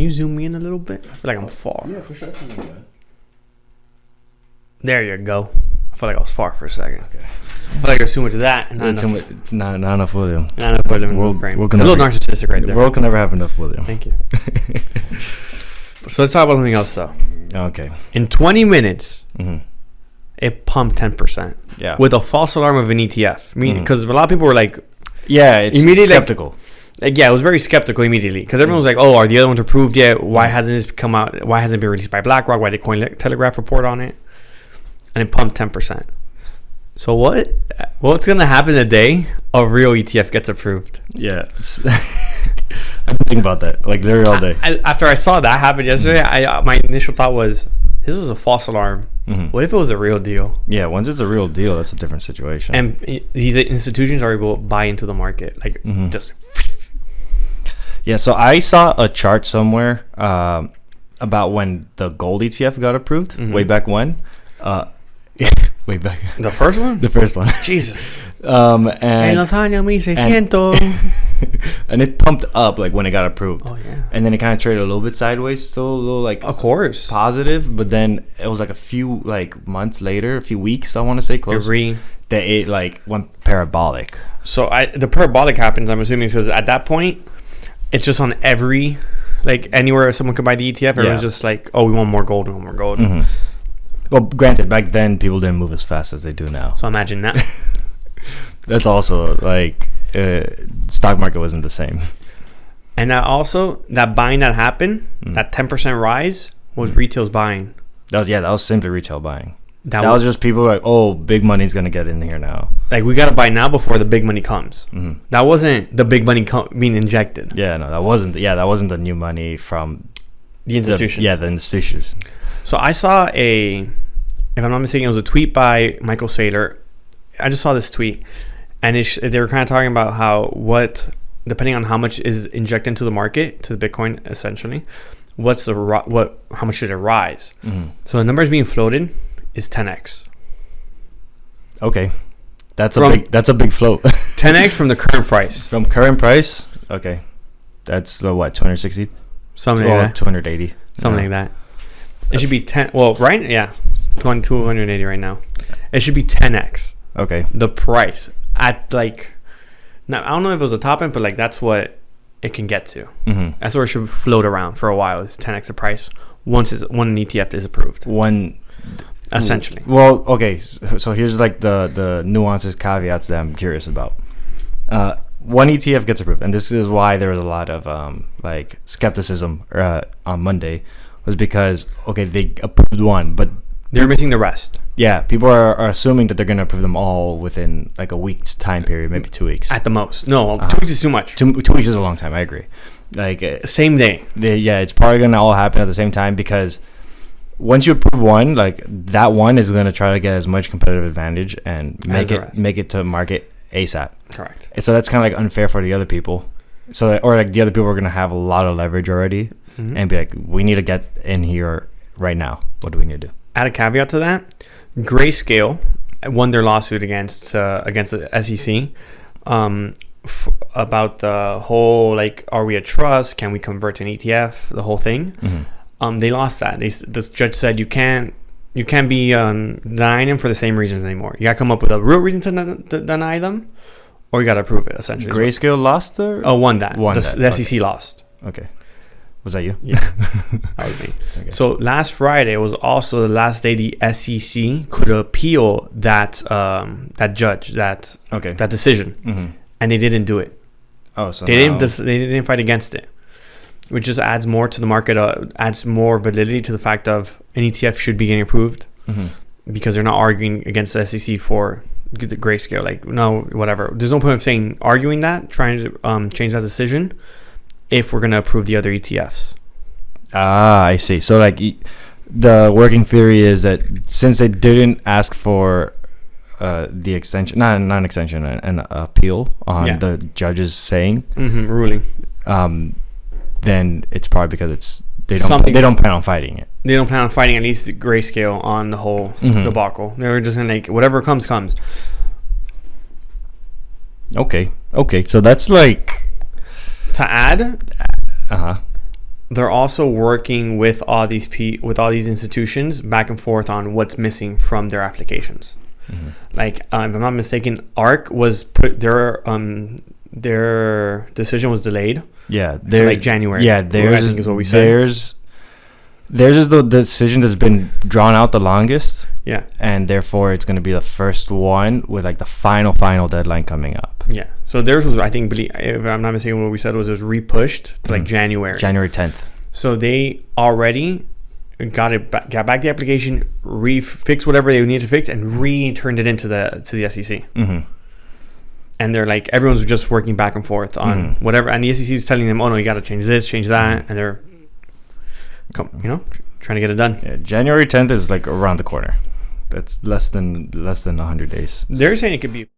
you zoom me in a little bit? I feel like I'm far. Yeah, for sure. There you go. I feel like I was far for a second. Okay. I feel like there's too much of that. And Not enough volume. Not enough volume. We're A gonna little narcissistic right there. The world can never have enough volume. Thank you. So let's talk about something else, though. Okay. In 20 minutes, Mm-hmm. it pumped 10%. Yeah. With a false alarm of an ETF. I mean, because a lot of people were like, yeah, it's immediately skeptical. yeah, it was very skeptical immediately because everyone was like, "Oh, are the other ones approved yet? Why hasn't this come out? Why hasn't it been released by BlackRock? Why did Cointelegraph report on it?" And it pumped 10%. So what's gonna happen the day a real ETF gets approved? Yeah, I've been thinking about that like literally all day. After I saw that happen yesterday, my initial thought was, "This was a false alarm. What if it was a real deal?" Yeah, once it's a real deal, that's a different situation. And these institutions are able to buy into the market, like just. Yeah, so I saw a chart somewhere about when the gold ETF got approved, way back when. Way back. The first one? The first one. Jesus. And los años 1600. And it pumped up like when it got approved. Oh, yeah. And then it kind of traded a little bit sideways, still a little like Of course. positive, but then it was like a few like months later, a few weeks, I want to say, close. That it like went parabolic. So the parabolic happens, I'm assuming, because at that point, it's just on every, like anywhere someone could buy the ETF, everyone's just like, oh, we want more gold, we want more gold. Well, granted, back then people didn't move as fast as they do now. So imagine that. That's also like stock market wasn't the same. And that buying that happened, that 10% rise was retail's buying. That was simply retail buying. That was just people like, oh, big money's gonna get in here now. Like, we gotta buy now before the big money comes. That wasn't the big money being injected. Yeah, no, that wasn't the new money from the institutions. The institutions. So I saw if I'm not mistaken, it was a tweet by Michael Saylor. I just saw this tweet, and they were kind of talking about how depending on how much is injected into the market, to the Bitcoin essentially, how much should it rise? So the numbers being floated is 10x. Okay, that's a big float. 10x from the current price. From current price, okay, that's the 260, something like that, 280, something like that. It should be 10. Well, right, yeah, 280 right now. It should be 10x. Okay, the price at like, now I don't know if it was a top end, but like that's what it can get to. That's where it should float around for a while. Is 10x the price once an ETF is approved. Essentially. Well, okay. So here's like the nuances, caveats that I'm curious about. One ETF gets approved, and this is why there was a lot of like skepticism on Monday, was because they approved one, but they're missing the rest. Yeah, people are assuming that they're going to approve them all within like a week's time period, maybe 2 weeks at the most. No, 2 weeks is too much. 2 weeks is a long time. I agree. Like same day. It's probably going to all happen at the same time, because once you approve one, like that one is going to try to get as much competitive advantage and make it to market ASAP. Correct. So that's kind of like unfair for the other people. So or like the other people are going to have a lot of leverage already and be like, we need to get in here right now. What do we need to do? Add a caveat to that. Grayscale won their lawsuit against the SEC about the whole, like, are we a trust? Can we convert to an ETF? The whole thing. They lost that. This judge said you can't be denying them for the same reasons anymore. You got to come up with a real reason to deny them, or you got to prove it, essentially. Grayscale lost or? Oh, won that. The SEC lost. Okay. Was that you? Yeah, that was me. Okay. So last Friday was also the last day the SEC could appeal that decision, and they didn't do it. Oh, so they didn't fight against it, which just adds more to the market. Adds more validity to the fact of an ETF should be getting approved, because they're not arguing against the SEC for the grayscale. Like, no, whatever. There's no point of arguing that, trying to change that decision, if we're going to approve the other ETFs. I see. So like the working theory is that since they didn't ask for the extension, not an extension, an appeal on the judge's saying, ruling, then it's probably because they don't plan on fighting it. They don't plan on fighting at least the grayscale on the whole debacle. They're just going to make whatever comes. Okay. So that's like... To add, they're also working with all these institutions back and forth on what's missing from their applications. Like, if I'm not mistaken, ARC was their decision was delayed. Yeah, to like January. Yeah, I think is what we said. Theirs is the decision that's been drawn out the longest. Yeah, and therefore it's going to be the first one with like the final deadline coming up. Yeah, so theirs was, I think, if I'm not mistaken, what we said was it was repushed to like January 10th. So they already got back the application, fixed whatever they needed to fix, and returned it into the SEC. And they're like, everyone's just working back and forth on whatever, and the SEC is telling them, oh no, you got to change this, change that, and they're trying to get it done. Yeah, January 10th is like around the corner. That's less than 100 days. They're saying it could be